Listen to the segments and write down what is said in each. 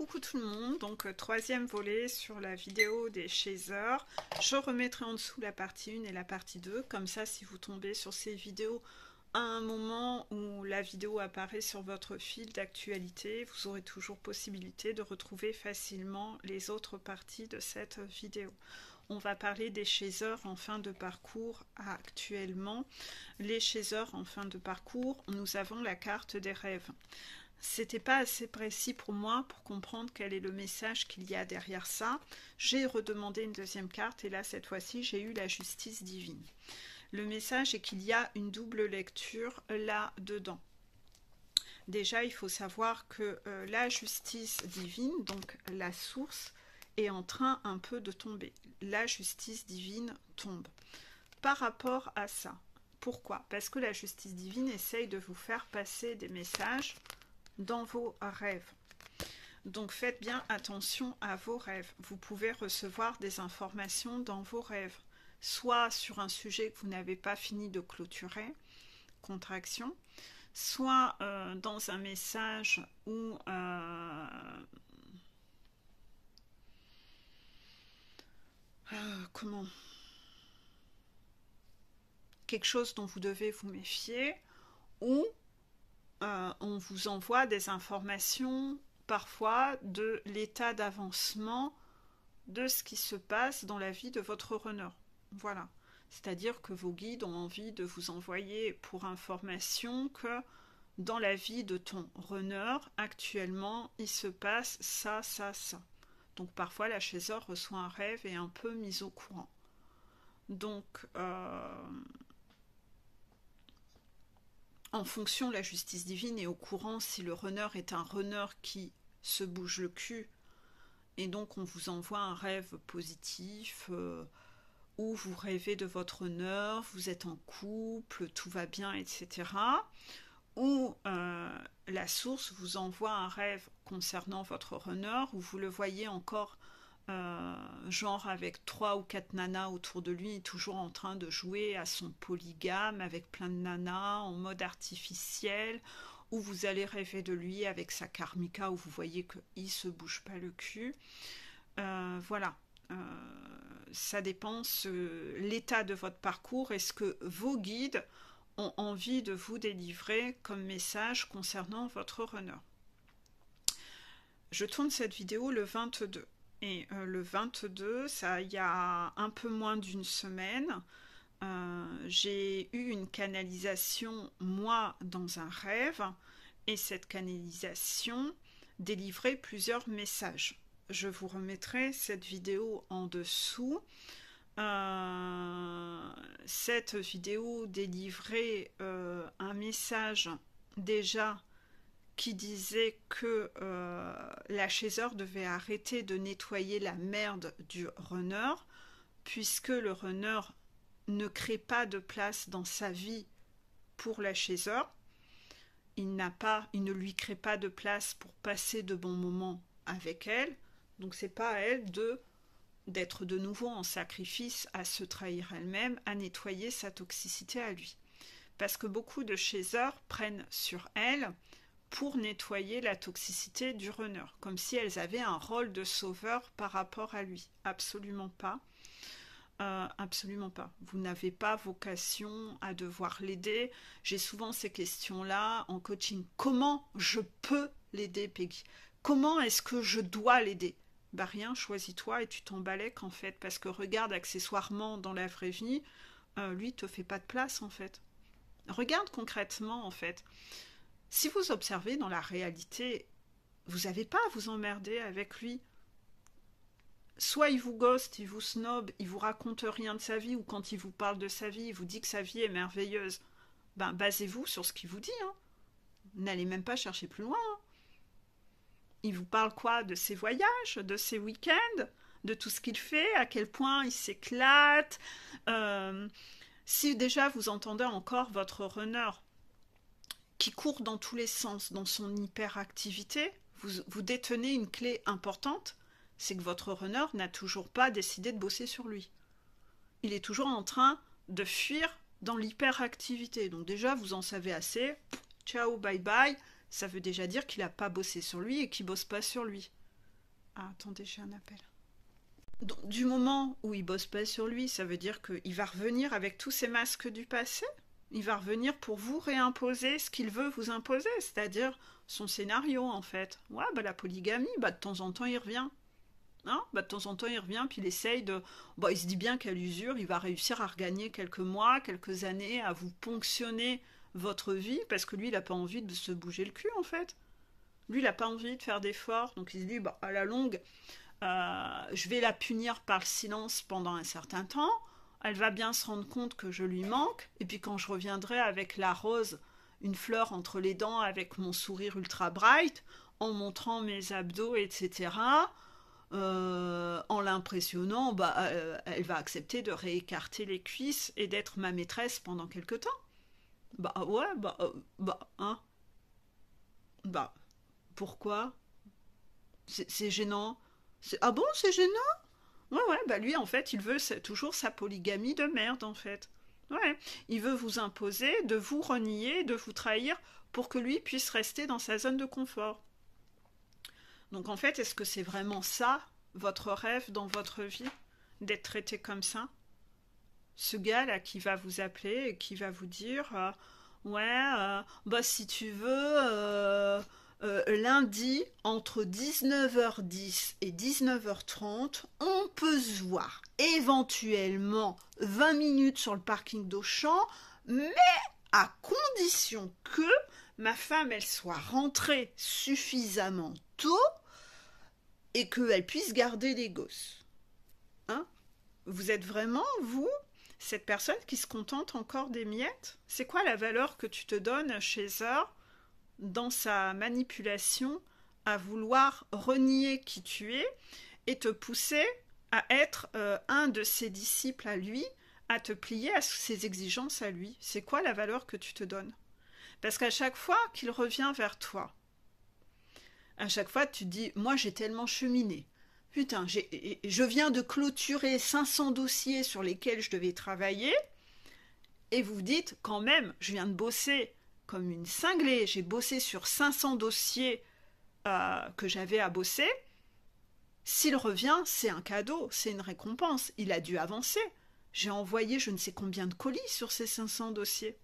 Coucou tout le monde, donc troisième volet sur la vidéo des chasers. Je remettrai en dessous la partie 1 et la partie 2, comme ça si vous tombez sur ces vidéos à un moment où la vidéo apparaît sur votre fil d'actualité, vous aurez toujours possibilité de retrouver facilement les autres parties de cette vidéo. On va parler des chasers en fin de parcours actuellement. Les chasers en fin de parcours, nous avons la carte des rêves. C'était pas assez précis pour moi pour comprendre quel est le message qu'il y a derrière ça. J'ai redemandé une deuxième carte et là cette fois-ci j'ai eu la justice divine. Le message est qu'il y a une double lecture là-dedans. Déjà il faut savoir que la justice divine, donc la source, est en train un peu de tomber. La justice divine tombe. Par rapport à ça, pourquoi? Parce que la justice divine essaye de vous faire passer des messages dans vos rêves. Donc faites bien attention à vos rêves. Vous pouvez recevoir des informations dans vos rêves, soit sur un sujet que vous n'avez pas fini de clôturer, contraction, soit dans un message où comment quelque chose dont vous devez vous méfier, ou on vous envoie des informations parfois de l'état d'avancement de ce qui se passe dans la vie de votre runner. Voilà. C'est-à-dire que vos guides ont envie de vous envoyer pour information que dans la vie de ton runner, actuellement, il se passe ça, ça, ça. Donc parfois la chaser reçoit un rêve et est un peu mise au courant. Donc en fonction, la justice divine est au courant si le runner est un runner qui se bouge le cul, et donc on vous envoie un rêve positif, où vous rêvez de votre runner, vous êtes en couple, tout va bien, etc. Ou la source vous envoie un rêve concernant votre runner, où vous le voyez encore genre avec 3 ou 4 nanas autour de lui, toujours en train de jouer à son polygame avec plein de nanas en mode artificiel, où vous allez rêver de lui avec sa karmika, où vous voyez qu'il se bouge pas le cul. Voilà. Ça dépend l'état de votre parcours et ce que vos guides ont envie de vous délivrer comme message concernant votre runner. Je tourne cette vidéo le 22. Et le 22, ça, il y a un peu moins d'une semaine, j'ai eu une canalisation, moi, dans un rêve, et cette canalisation délivrait plusieurs messages. Je vous remettrai cette vidéo en dessous. Cette vidéo délivrait un message déjà qui disait que la chaser devait arrêter de nettoyer la merde du runner, puisque le runner ne crée pas de place dans sa vie pour la chaser. Il ne lui crée pas de place pour passer de bons moments avec elle, donc c'est pas à elle d'être de nouveau en sacrifice, à se trahir elle-même, à nettoyer sa toxicité à lui. Parce que beaucoup de chasers prennent sur elles pour nettoyer la toxicité du runner, comme si elles avaient un rôle de sauveur par rapport à lui. Absolument pas. Absolument pas. Vous n'avez pas vocation à devoir l'aider. J'ai souvent ces questions-là en coaching. Comment je peux l'aider, Peggy? Comment est-ce que je dois l'aider? Bah rien, choisis-toi et tu t'en balèques en fait, parce que regarde accessoirement dans la vraie vie, lui il te fait pas de place en fait. Regarde concrètement en fait. Si vous observez dans la réalité, vous n'avez pas à vous emmerder avec lui. Soit il vous ghost, il vous snob, il vous raconte rien de sa vie, ou quand il vous parle de sa vie, il vous dit que sa vie est merveilleuse. Ben, basez-vous sur ce qu'il vous dit. Hein. N'allez même pas chercher plus loin. Hein. Il vous parle quoi? De ses voyages, de ses week-ends, de tout ce qu'il fait, à quel point il s'éclate. Si déjà vous entendez encore votre runner qui court dans tous les sens, dans son hyperactivité, vous détenez une clé importante, c'est que votre runner n'a toujours pas décidé de bosser sur lui. Il est toujours en train de fuir dans l'hyperactivité. Donc déjà, vous en savez assez. Ciao, bye bye. Ça veut déjà dire qu'il n'a pas bossé sur lui et qu'il ne bosse pas sur lui. Ah, attendez, j'ai un appel. Donc, du moment où il bosse pas sur lui, ça veut dire qu'il va revenir avec tous ces masques du passé. Il va revenir pour vous réimposer ce qu'il veut vous imposer, c'est-à-dire son scénario en fait. Ouais, bah la polygamie, bah de temps en temps il revient. Hein, bah de temps en temps il revient, puis il essaye de... Bon, il se dit bien qu'à l'usure, il va réussir à regagner quelques mois, quelques années, à vous ponctionner votre vie, parce que lui, il n'a pas envie de se bouger le cul en fait. Lui, il n'a pas envie de faire d'efforts, donc il se dit, bah, à la longue, je vais la punir par le silence pendant un certain temps. Elle va bien se rendre compte que je lui manque. Et puis quand je reviendrai avec la rose, une fleur entre les dents, avec mon sourire ultra bright, en montrant mes abdos, etc., en l'impressionnant, bah, elle va accepter de réécarter les cuisses et d'être ma maîtresse pendant quelque temps. Bah ouais, hein. Bah, pourquoi? C'est gênant. Ah bon, c'est gênant? Ouais, ouais, bah lui, en fait, il veut toujours sa polygamie de merde, en fait. Ouais, il veut vous imposer, de vous renier, de vous trahir, pour que lui puisse rester dans sa zone de confort. Donc, en fait, est-ce que c'est vraiment ça, votre rêve dans votre vie? D'être traité comme ça? Ce gars-là qui va vous appeler et qui va vous dire ouais, bah si tu veux, lundi, entre 19h10 et 19h30, on peut se voir éventuellement 20 minutes sur le parking d'Auchan, mais à condition que ma femme, elle soit rentrée suffisamment tôt et qu'elle puisse garder les gosses. Hein? Vous êtes vraiment, vous, cette personne qui se contente encore des miettes? C'est quoi la valeur que tu te donnes chez Zor dans sa manipulation à vouloir renier qui tu es et te pousser à être un de ses disciples à lui, à te plier à ses exigences à lui? C'est quoi la valeur que tu te donnes? Parce qu'à chaque fois qu'il revient vers toi, à chaque fois tu te dis, moi j'ai tellement cheminé. Putain, je viens de clôturer 500 dossiers sur lesquels je devais travailler, et vous dites, quand même, je viens de bosser comme une cinglée, j'ai bossé sur 500 dossiers que j'avais à bosser. S'il revient, c'est un cadeau, c'est une récompense, il a dû avancer. J'ai envoyé je ne sais combien de colis sur ces 500 dossiers.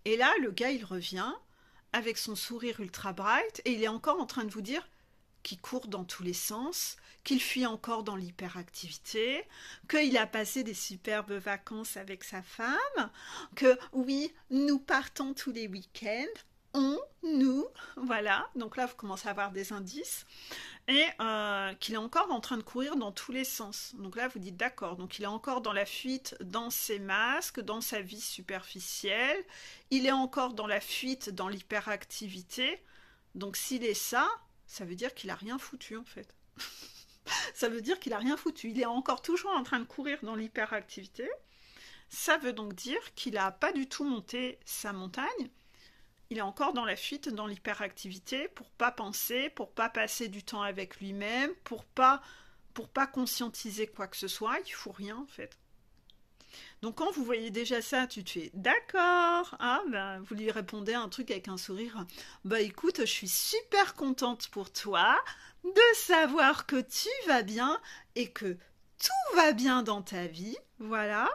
Et là, le gars, il revient avec son sourire ultra bright, et il est encore en train de vous dire qu'il court dans tous les sens, qu'il fuit encore dans l'hyperactivité, qu'il a passé des superbes vacances avec sa femme, que oui, nous partons tous les week-ends, nous, voilà, donc là vous commencez à avoir des indices, et qu'il est encore en train de courir dans tous les sens. Donc là vous dites d'accord, donc il est encore dans la fuite dans ses masques, dans sa vie superficielle, il est encore dans la fuite dans l'hyperactivité, donc s'il est ça, ça veut dire qu'il a rien foutu en fait. Ça veut dire qu'il a rien foutu. Il est encore toujours en train de courir dans l'hyperactivité. Ça veut donc dire qu'il n'a pas du tout monté sa montagne. Il est encore dans la fuite, dans l'hyperactivité, pour pas penser, pour pas passer du temps avec lui-même, pour pas conscientiser quoi que ce soit. Il faut rien en fait. Donc quand vous voyez déjà ça, tu te fais d'accord, ah ben vous lui répondez un truc avec un sourire, bah écoute, je suis super contente pour toi de savoir que tu vas bien et que tout va bien dans ta vie, voilà.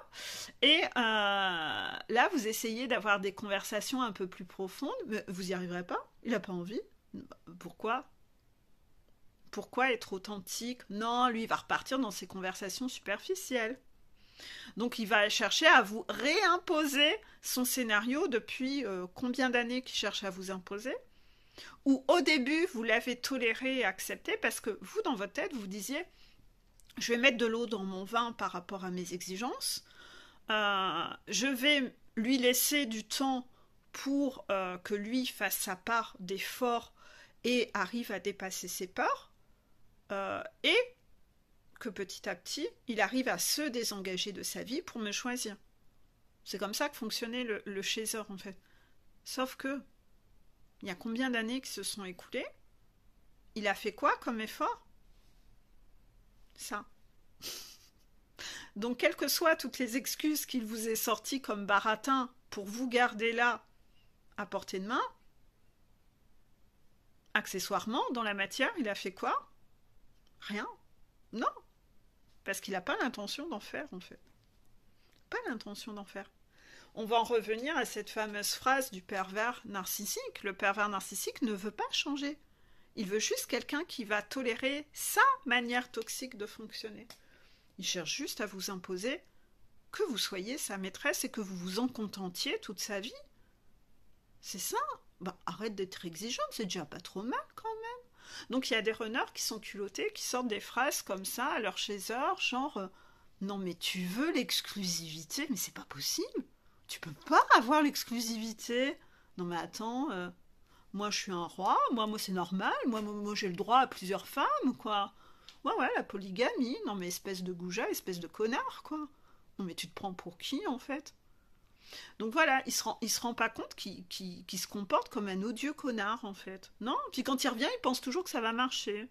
Et là vous essayez d'avoir des conversations un peu plus profondes, mais vous n'y arriverez pas, il n'a pas envie. Pourquoi? Pourquoi être authentique? Non, lui il va repartir dans ses conversations superficielles. Donc il va chercher à vous réimposer son scénario depuis combien d'années qu'il cherche à vous imposer? Ou au début, vous l'avez toléré et accepté parce que vous, dans votre tête, vous disiez « Je vais mettre de l'eau dans mon vin par rapport à mes exigences. Je vais lui laisser du temps pour que lui fasse sa part d'effort et arrive à dépasser ses peurs. Et que petit à petit, il arrive à se désengager de sa vie pour me choisir. » C'est comme ça que fonctionnait le chaser, en fait. Sauf que, il y a combien d'années qui se sont écoulées? Il a fait quoi comme effort? Ça. Donc, quelles que soient toutes les excuses qu'il vous ait sorties comme baratin pour vous garder là, à portée de main, accessoirement, dans la matière, il a fait quoi? Rien. Non. Parce qu'il n'a pas l'intention d'en faire, en fait. Pas l'intention d'en faire. On va en revenir à cette fameuse phrase du pervers narcissique. Le pervers narcissique ne veut pas changer. Il veut juste quelqu'un qui va tolérer sa manière toxique de fonctionner. Il cherche juste à vous imposer que vous soyez sa maîtresse et que vous vous en contentiez toute sa vie. C'est ça. Bah, arrête d'être exigeante, c'est déjà pas trop mal quand même. Donc il y a des runners qui sont culottés, qui sortent des phrases comme ça à leur chaser, genre non mais tu veux l'exclusivité, mais c'est pas possible. Tu peux pas avoir l'exclusivité. Non mais attends, moi je suis un roi, moi c'est normal, moi j'ai le droit à plusieurs femmes, quoi. Ouais, la polygamie, non mais espèce de goujat, espèce de connard, quoi. Non mais tu te prends pour qui en fait? Donc voilà, il se rend pas compte qu'il se comporte comme un odieux connard en fait. Non, puis quand il revient, il pense toujours que ça va marcher.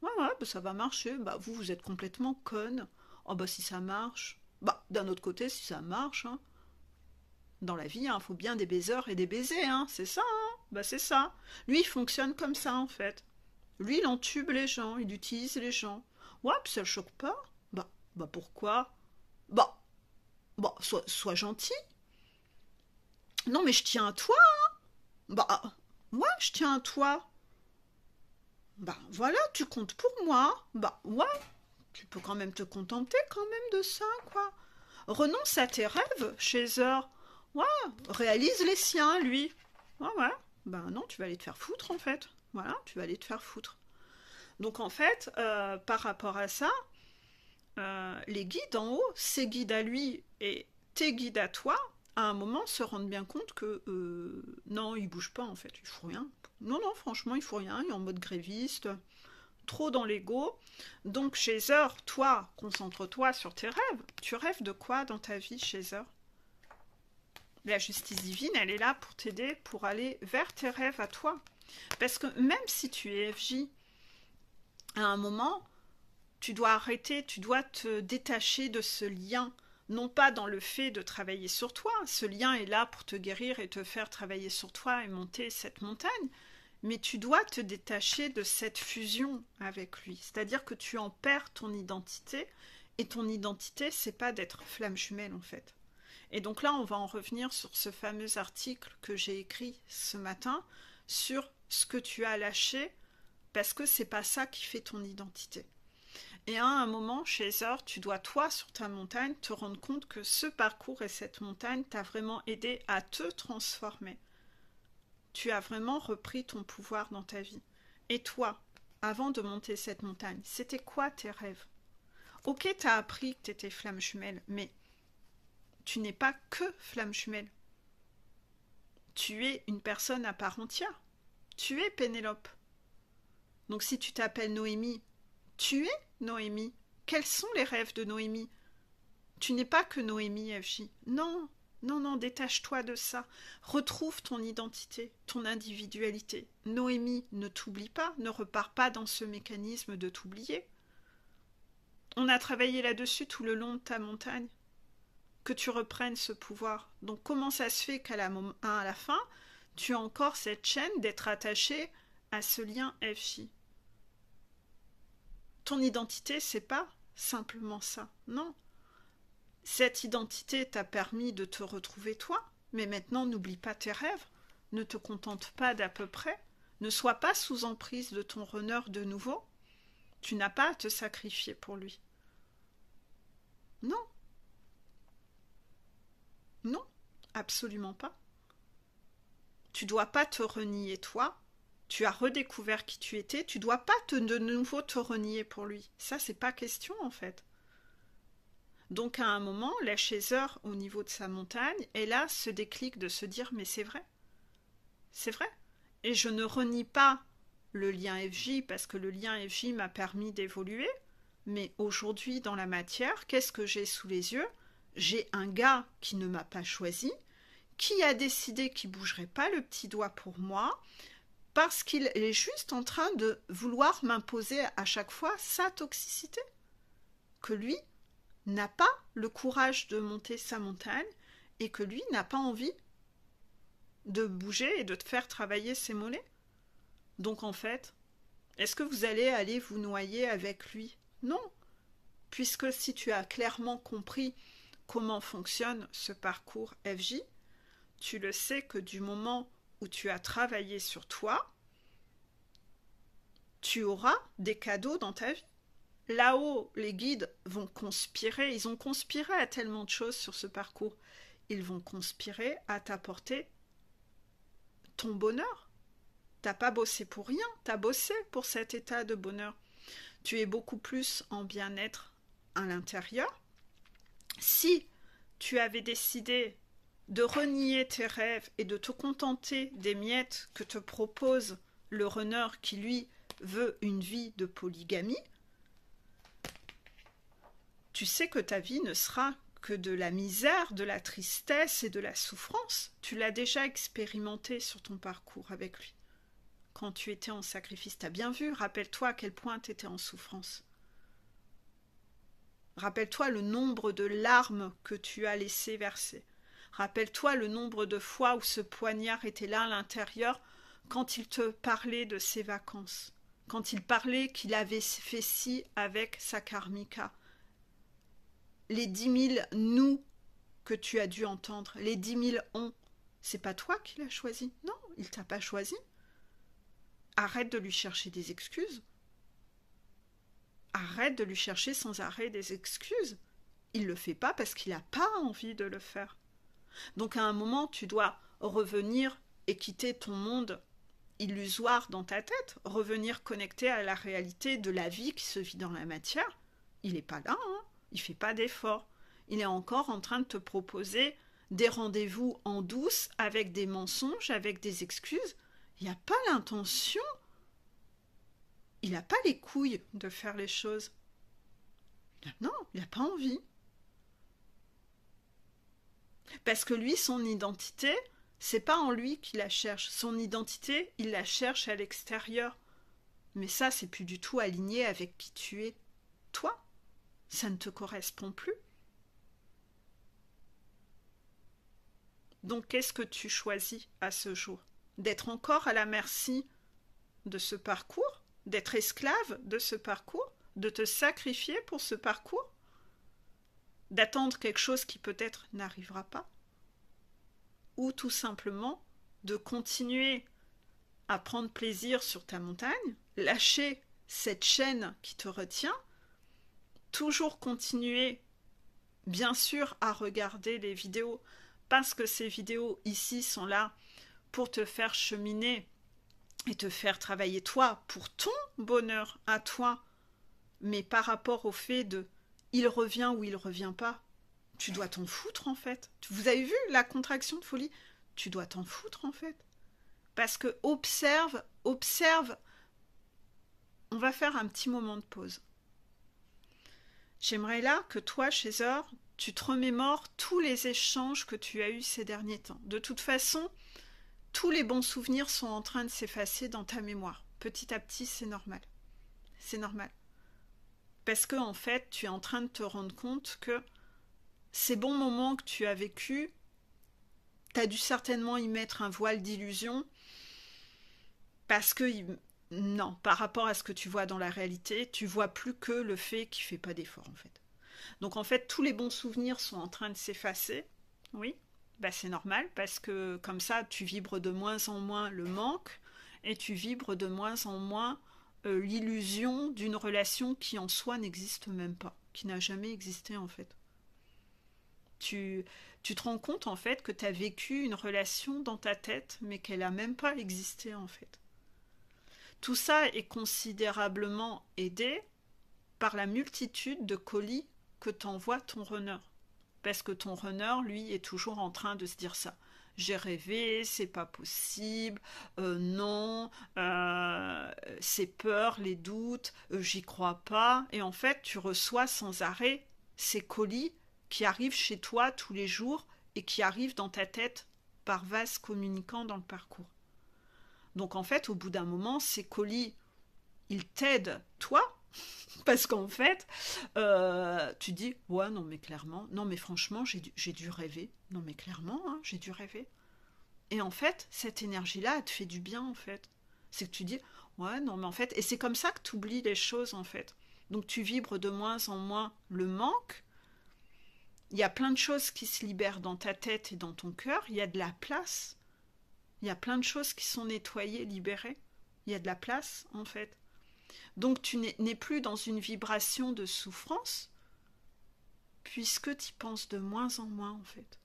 Ouais, bah, ça va marcher. Bah vous êtes complètement conne. Oh bah si ça marche. Bah d'un autre côté, si ça marche, hein. Dans la vie, il faut bien des baiseurs et des baisers, hein. C'est ça, hein. Bah c'est ça. Lui, il fonctionne comme ça en fait. Lui, il entube les gens, il utilise les gens. Ouais, puis ça le choque pas. Bah pourquoi? Bah, sois gentil. Non, mais je tiens à toi. Bah, ouais, je tiens à toi. Bah, voilà, tu comptes pour moi. Bah, ouais, tu peux quand même te contenter quand même de ça, quoi. Renonce à tes rêves, Chaser. Ouais, réalise les siens, lui. Ouais. Bah non, tu vas aller te faire foutre, en fait. Voilà, tu vas aller te faire foutre. Donc, en fait, par rapport à ça, les guides en haut, ses guides à lui et tes guides à toi, à un moment se rendent bien compte que non, il bouge pas en fait, il faut rien. Non, franchement, il faut rien, il est en mode gréviste, trop dans l'ego. Donc, Chaser, toi, concentre-toi sur tes rêves. Tu rêves de quoi dans ta vie, Chaser? La justice divine, elle est là pour t'aider, pour aller vers tes rêves à toi. Parce que même si tu es FJ, à un moment, tu dois arrêter, tu dois te détacher de ce lien. Non pas dans le fait de travailler sur toi, ce lien est là pour te guérir et te faire travailler sur toi et monter cette montagne, mais tu dois te détacher de cette fusion avec lui. C'est-à-dire que tu en perds ton identité, et ton identité, c'est pas d'être flamme jumelle en fait. Et donc là, on va en revenir sur ce fameux article que j'ai écrit ce matin, sur ce que tu as lâché, parce que c'est pas ça qui fait ton identité. Et à un moment, Chaser, tu dois, toi, sur ta montagne, te rendre compte que ce parcours et cette montagne t'a vraiment aidé à te transformer. Tu as vraiment repris ton pouvoir dans ta vie. Et toi, avant de monter cette montagne, c'était quoi tes rêves? Ok, t'as appris que t'étais flamme jumelle, mais tu n'es pas que flamme jumelle. Tu es une personne à part entière. Tu es Pénélope. Donc si tu t'appelles Noémie, tu es Noémie. Quels sont les rêves de Noémie? Tu n'es pas que Noémie, FJ. Non, détache-toi de ça. Retrouve ton identité, ton individualité. Noémie, ne t'oublie pas, ne repars pas dans ce mécanisme de t'oublier. On a travaillé là-dessus tout le long de ta montagne. Que tu reprennes ce pouvoir. Donc comment ça se fait qu'à la fin, tu as encore cette chaîne d'être attaché à ce lien FJ? Ton identité, c'est pas simplement ça. Non. Cette identité t'a permis de te retrouver toi, mais maintenant n'oublie pas tes rêves. Ne te contente pas d'à peu près. Ne sois pas sous emprise de ton runner de nouveau. Tu n'as pas à te sacrifier pour lui. Non. Non, absolument pas. Tu dois pas te renier toi. Tu as redécouvert qui tu étais, tu dois pas de nouveau te renier pour lui. Ça, c'est pas question en fait. Donc à un moment, la Chaser, au niveau de sa montagne, elle a ce déclic de se dire mais c'est vrai. C'est vrai. Et je ne renie pas le lien FJ parce que le lien FJ m'a permis d'évoluer. Mais aujourd'hui, dans la matière, qu'est-ce que j'ai sous les yeux? J'ai un gars qui ne m'a pas choisi, qui a décidé qu'il ne bougerait pas le petit doigt pour moi, parce qu'il est juste en train de vouloir m'imposer à chaque fois sa toxicité. Que lui n'a pas le courage de monter sa montagne et que lui n'a pas envie de bouger et de te faire travailler ses mollets. Donc en fait, Est-ce que vous allez aller vous noyer avec lui? Non, puisque si tu as clairement compris comment fonctionne ce parcours FJ, tu le sais que du moment où tu as travaillé sur toi, tu auras des cadeaux dans ta vie. Là-haut, les guides vont conspirer, ils ont conspiré à tellement de choses sur ce parcours. Ils vont conspirer à t'apporter ton bonheur. T'as pas bossé pour rien, t'as bossé pour cet état de bonheur. Tu es beaucoup plus en bien-être à l'intérieur. Si tu avais décidé de renier tes rêves et de te contenter des miettes que te propose le runner qui, lui, veut une vie de polygamie, tu sais que ta vie ne sera que de la misère, de la tristesse et de la souffrance. Tu l'as déjà expérimenté sur ton parcours avec lui. Quand tu étais en sacrifice, t'as bien vu, rappelle-toi à quel point tu étais en souffrance. Rappelle-toi le nombre de larmes que tu as laissé verser. Rappelle-toi le nombre de fois où ce poignard était là à l'intérieur quand il te parlait de ses vacances, quand il parlait qu'il avait fait ci avec sa karmika. Les 10 000 nous que tu as dû entendre, les 10 000 on, c'est pas toi qui l'as choisi. Non, il t'a pas choisi. Arrête de lui chercher des excuses. Arrête de lui chercher sans arrêt des excuses. Il le fait pas parce qu'il n'a pas envie de le faire. Donc à un moment, tu dois revenir et quitter ton monde illusoire dans ta tête, revenir connecté à la réalité de la vie qui se vit dans la matière. Il n'est pas là, hein. Il fait pas d'effort. Il est encore en train de te proposer des rendez-vous en douce avec des mensonges, avec des excuses. Il n'y a pas l'intention. Il n'a pas les couilles de faire les choses. Non, il n'a pas envie. Parce que lui, son identité, c'est pas en lui qu'il la cherche. Son identité, il la cherche à l'extérieur. Mais ça, c'est plus du tout aligné avec qui tu es. Toi, ça ne te correspond plus. Donc, qu'est-ce que tu choisis à ce jour? D'être encore à la merci de ce parcours? D'être esclave de ce parcours? De te sacrifier pour ce parcours? D'attendre quelque chose qui peut-être n'arrivera pas? Ou tout simplement de continuer à prendre plaisir sur ta montagne, lâcher cette chaîne qui te retient, toujours continuer, bien sûr, à regarder les vidéos, parce que ces vidéos ici sont là pour te faire cheminer et te faire travailler toi pour ton bonheur à toi, mais par rapport au fait de il revient ou il revient pas, tu dois t'en foutre en fait. Vous avez vu la contraction de folie? Tu dois t'en foutre en fait. Parce que observe, on va faire un petit moment de pause. J'aimerais là que toi, Chaser, tu te remémores tous les échanges que tu as eus ces derniers temps. De toute façon, tous les bons souvenirs sont en train de s'effacer dans ta mémoire. Petit à petit, c'est normal. C'est normal. Parce que, en fait, tu es en train de te rendre compte que ces bons moments que tu as vécus, tu as dû certainement y mettre un voile d'illusion parce que, non, par rapport à ce que tu vois dans la réalité, tu vois plus que le fait qu'il ne fait pas d'effort, en fait. Donc, en fait, tous les bons souvenirs sont en train de s'effacer, oui, bah, c'est normal parce que comme ça, tu vibres de moins en moins le manque et tu vibres de moins en moins l'illusion d'une relation qui en soi n'existe même pas, qui n'a jamais existé en fait. Tu te rends compte en fait que tu as vécu une relation dans ta tête mais qu'elle n'a même pas existé en fait. Tout ça est considérablement aidé par la multitude de colis que t'envoie ton runner. Parce que ton runner, lui, est toujours en train de se dire ça. J'ai rêvé, c'est pas possible, non, c'est peur, les doutes, j'y crois pas. Et en fait, tu reçois sans arrêt ces colis qui arrivent chez toi tous les jours et qui arrivent dans ta tête par vase communicant dans le parcours. Donc en fait, au bout d'un moment, ces colis, ils t'aident, toi, parce qu'en fait, tu dis, ouais, non mais clairement, non mais franchement, j'ai dû rêver. Non mais clairement, hein, j'ai dû rêver. Et en fait, cette énergie-là, elle te fait du bien, en fait. C'est que tu dis, Ouais, non, mais en fait, et c'est comme ça que tu oublies les choses, en fait. Donc tu vibres de moins en moins le manque. Il y a plein de choses qui se libèrent dans ta tête et dans ton cœur. Il y a de la place. Il y a plein de choses qui sont nettoyées, libérées. Il y a de la place, en fait. Donc tu n'es plus dans une vibration de souffrance, puisque tu y penses de moins en moins, en fait.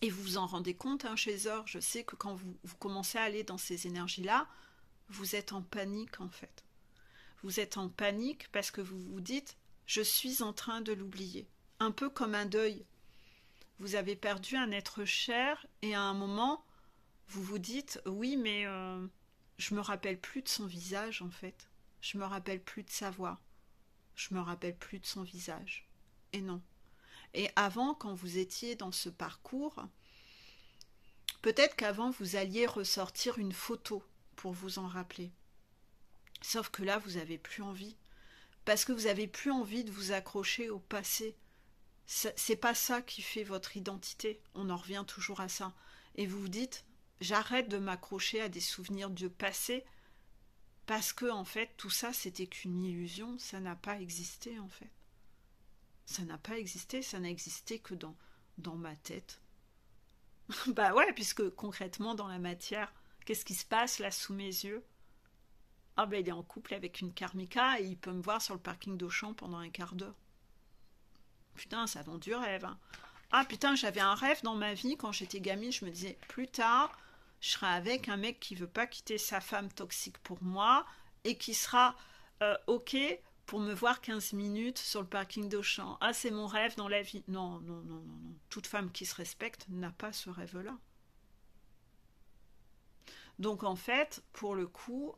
Et vous vous en rendez compte, hein, chez Zor, je sais que quand vous commencez à aller dans ces énergies-là, vous êtes en panique, en fait. Vous êtes en panique parce que vous vous dites « je suis en train de l'oublier ». Un peu comme un deuil. Vous avez perdu un être cher et à un moment, vous vous dites « oui, mais je me rappelle plus de son visage, en fait. Je me rappelle plus de sa voix. Je me rappelle plus de son visage. » Et non. Et avant, quand vous étiez dans ce parcours, peut-être qu'avant, vous alliez ressortir une photo pour vous en rappeler. Sauf que là, vous n'avez plus envie. Parce que vous n'avez plus envie de vous accrocher au passé. C'est pas ça qui fait votre identité. On en revient toujours à ça. Et vous vous dites, j'arrête de m'accrocher à des souvenirs du passé parce que, en fait, tout ça, c'était qu'une illusion. Ça n'a pas existé, en fait. Ça n'a pas existé. Ça n'a existé que dans ma tête. Bah ouais, puisque concrètement, dans la matière, qu'est-ce qui se passe là sous mes yeux? Ah ben il est en couple avec une karmika et il peut me voir sur le parking d'Auchan pendant un quart d'heure. Putain, ça vend du rêve. Hein. Ah putain, j'avais un rêve dans ma vie quand j'étais gamine. Je me disais, plus tard, je serai avec un mec qui veut pas quitter sa femme toxique pour moi et qui sera ok pour me voir 15 minutes sur le parking d'Auchan. Ah, c'est mon rêve dans la vie. Non, non, non, non, non. Toute femme qui se respecte n'a pas ce rêve-là. Donc en fait, pour le coup,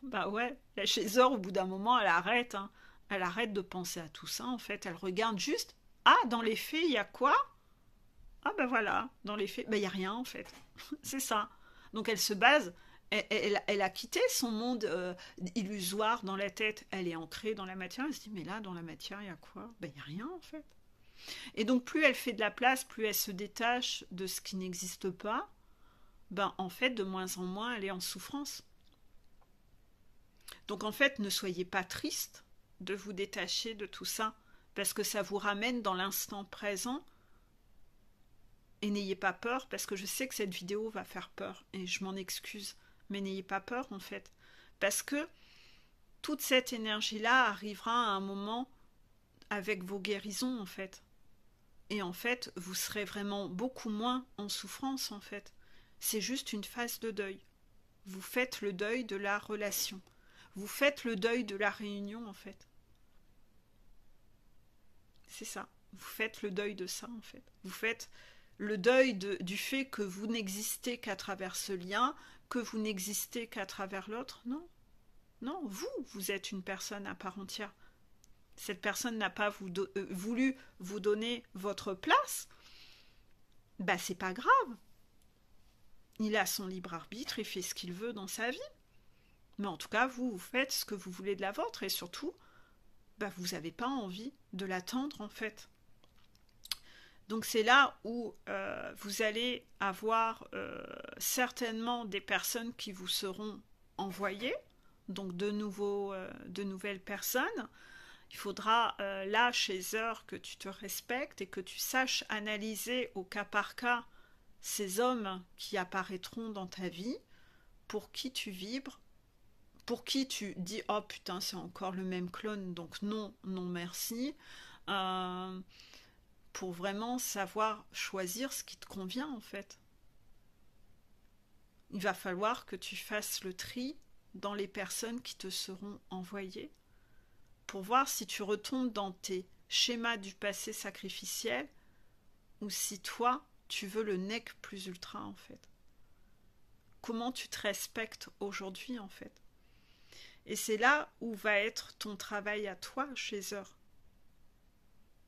bah ouais, la Chézor, au bout d'un moment, elle arrête. Hein. Elle arrête de penser à tout ça, en fait. Elle regarde juste. Ah, dans les faits, il y a quoi? Ah, ben voilà, dans les faits, ben il n'y a rien, en fait. C'est ça. Donc elle se base. Elle a quitté son monde illusoire dans la tête. Elle est ancrée dans la matière. Elle se dit, mais là, dans la matière, il y a quoi? Ben il n'y a rien, en fait. Et donc, plus elle fait de la place, plus elle se détache de ce qui n'existe pas, ben en fait, de moins en moins, elle est en souffrance. Donc en fait, ne soyez pas triste de vous détacher de tout ça, parce que ça vous ramène dans l'instant présent. Et n'ayez pas peur, parce que je sais que cette vidéo va faire peur, et je m'en excuse, mais n'ayez pas peur en fait, parce que toute cette énergie-là arrivera à un moment avec vos guérisons en fait. Et en fait, vous serez vraiment beaucoup moins en souffrance en fait. C'est juste une phase de deuil. Vous faites le deuil de la relation. Vous faites le deuil de la réunion en fait. C'est ça. Vous faites le deuil de ça en fait. Vous faites le deuil du fait que vous n'existez qu'à travers ce lien, que vous n'existez qu'à travers l'autre. Non. Non, vous êtes une personne à part entière. Cette personne n'a pas voulu vous donner votre place. Bah c'est pas grave. Il a son libre arbitre, il fait ce qu'il veut dans sa vie. Mais en tout cas, vous faites ce que vous voulez de la vôtre et surtout, bah, vous n'avez pas envie de l'attendre en fait. Donc c'est là où vous allez avoir certainement des personnes qui vous seront envoyées, donc de nouvelles personnes. Il faudra là chez Zeur que tu te respectes et que tu saches analyser au cas par cas ces hommes qui apparaîtront dans ta vie, pour qui tu vibres, pour qui tu dis oh putain c'est encore le même clone donc non non merci, pour vraiment savoir choisir ce qui te convient en fait. Il va falloir que tu fasses le tri dans les personnes qui te seront envoyées pour voir si tu retombes dans tes schémas du passé sacrificiel ou si toi tu veux le nec plus ultra en fait. Comment tu te respectes aujourd'hui en fait. Et c'est là où va être ton travail à toi chez Zeur.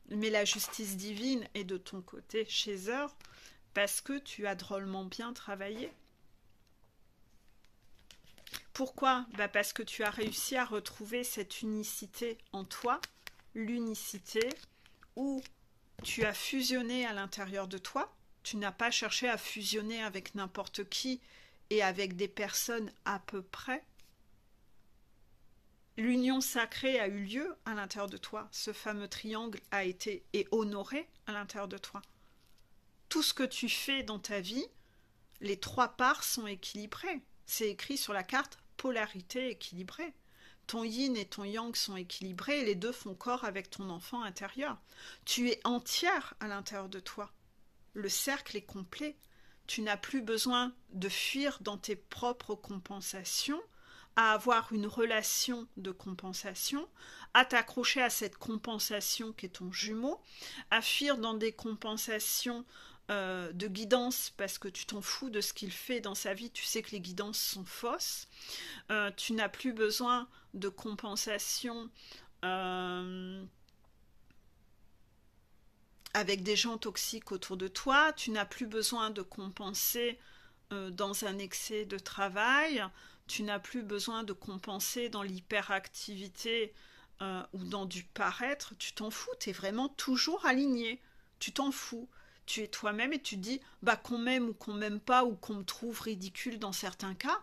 Mais la justice divine est de ton côté chez Zeur parce que tu as drôlement bien travaillé. Pourquoi? Bah parce que tu as réussi à retrouver cette unicité en toi, l'unicité où tu as fusionné à l'intérieur de toi. Tu n'as pas cherché à fusionner avec n'importe qui et avec des personnes à peu près, l'union sacrée a eu lieu à l'intérieur de toi. Ce fameux triangle a été et honoré à l'intérieur de toi. Tout ce que tu fais dans ta vie, les 3 parts sont équilibrées. C'est écrit sur la carte polarité équilibrée. Ton yin et ton yang sont équilibrés et les deux font corps avec ton enfant intérieur. Tu es entière à l'intérieur de toi. Le cercle est complet. Tu n'as plus besoin de fuir dans tes propres compensations, à avoir une relation de compensation, à t'accrocher à cette compensation qui est ton jumeau, à fuir dans des compensations de guidance parce que tu t'en fous de ce qu'il fait dans sa vie, tu sais que les guidances sont fausses. Tu n'as plus besoin de compensation avec des gens toxiques autour de toi, tu n'as plus besoin de compenser dans un excès de travail, tu n'as plus besoin de compenser dans l'hyperactivité ou dans du paraître, tu t'en fous, tu es vraiment toujours aligné, tu t'en fous. Tu es toi-même et tu te dis bah, qu'on m'aime ou qu'on m'aime pas ou qu'on me trouve ridicule dans certains cas,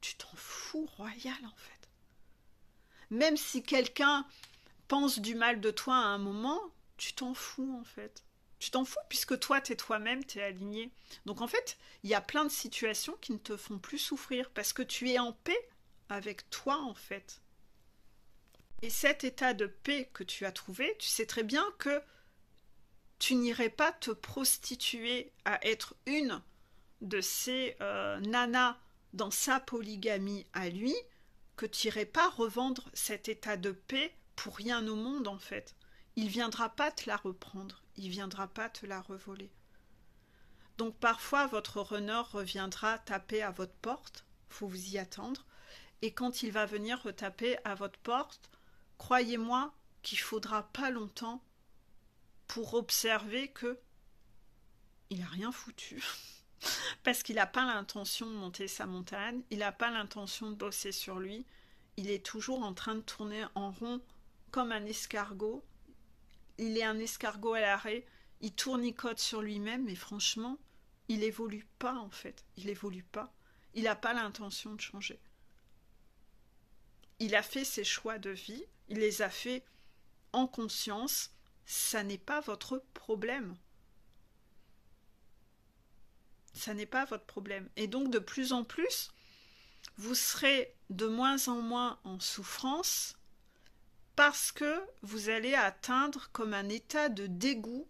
tu t'en fous royal en fait. Même si quelqu'un pense du mal de toi à un moment, tu t'en fous en fait. Tu t'en fous puisque toi, t'es toi-même, t'es aligné. Donc en fait, il y a plein de situations qui ne te font plus souffrir parce que tu es en paix avec toi en fait. Et cet état de paix que tu as trouvé, tu sais très bien que tu n'irais pas te prostituer à être une de ces nanas dans sa polygamie à lui, que tu n'irais pas revendre cet état de paix pour rien au monde en fait. Il ne viendra pas te la reprendre, il ne viendra pas te la revoler. Donc parfois votre runner reviendra taper à votre porte, il faut vous y attendre, et quand il va venir retaper à votre porte, croyez-moi qu'il ne faudra pas longtemps pour observer que il n'a rien foutu. Parce qu'il n'a pas l'intention de monter sa montagne, il n'a pas l'intention de bosser sur lui, il est toujours en train de tourner en rond comme un escargot. Il est un escargot à l'arrêt, il tournicote sur lui-même, mais franchement, il évolue pas en fait, il évolue pas. Il n'a pas l'intention de changer. Il a fait ses choix de vie, il les a fait en conscience, ça n'est pas votre problème. Ça n'est pas votre problème. Et donc de plus en plus, vous serez de moins en moins en souffrance parce que vous allez atteindre comme un état de dégoût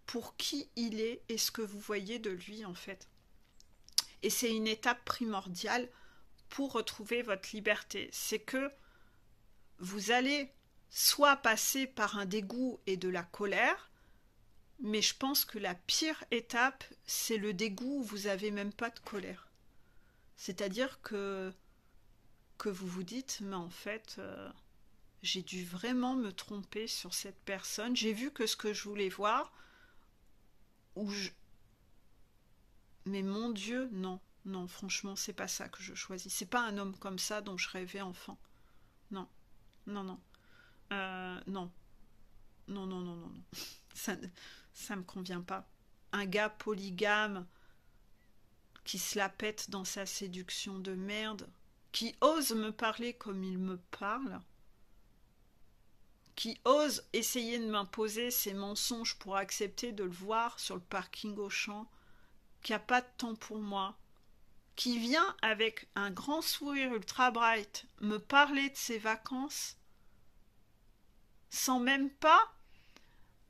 pour qui il est et ce que vous voyez de lui en fait. Et c'est une étape primordiale pour retrouver votre liberté. C'est que vous allez soit passer par un dégoût et de la colère, mais je pense que la pire étape, c'est le dégoût où vous n'avez même pas de colère. C'est-à-dire que vous vous dites, mais en fait, j'ai dû vraiment me tromper sur cette personne. J'ai vu que ce que je voulais voir, mais mon Dieu, non, non, franchement, c'est pas ça que je choisis. C'est pas un homme comme ça dont je rêvais enfant. Non, non, non, non, non, non, non, non, non. Ça me convient pas. Un gars polygame qui se la pète dans sa séduction de merde, qui ose me parler comme il me parle, qui ose essayer de m'imposer ses mensonges pour accepter de le voir sur le parking Auchan, qui n'a pas de temps pour moi, qui vient avec un grand sourire ultra bright me parler de ses vacances, sans même pas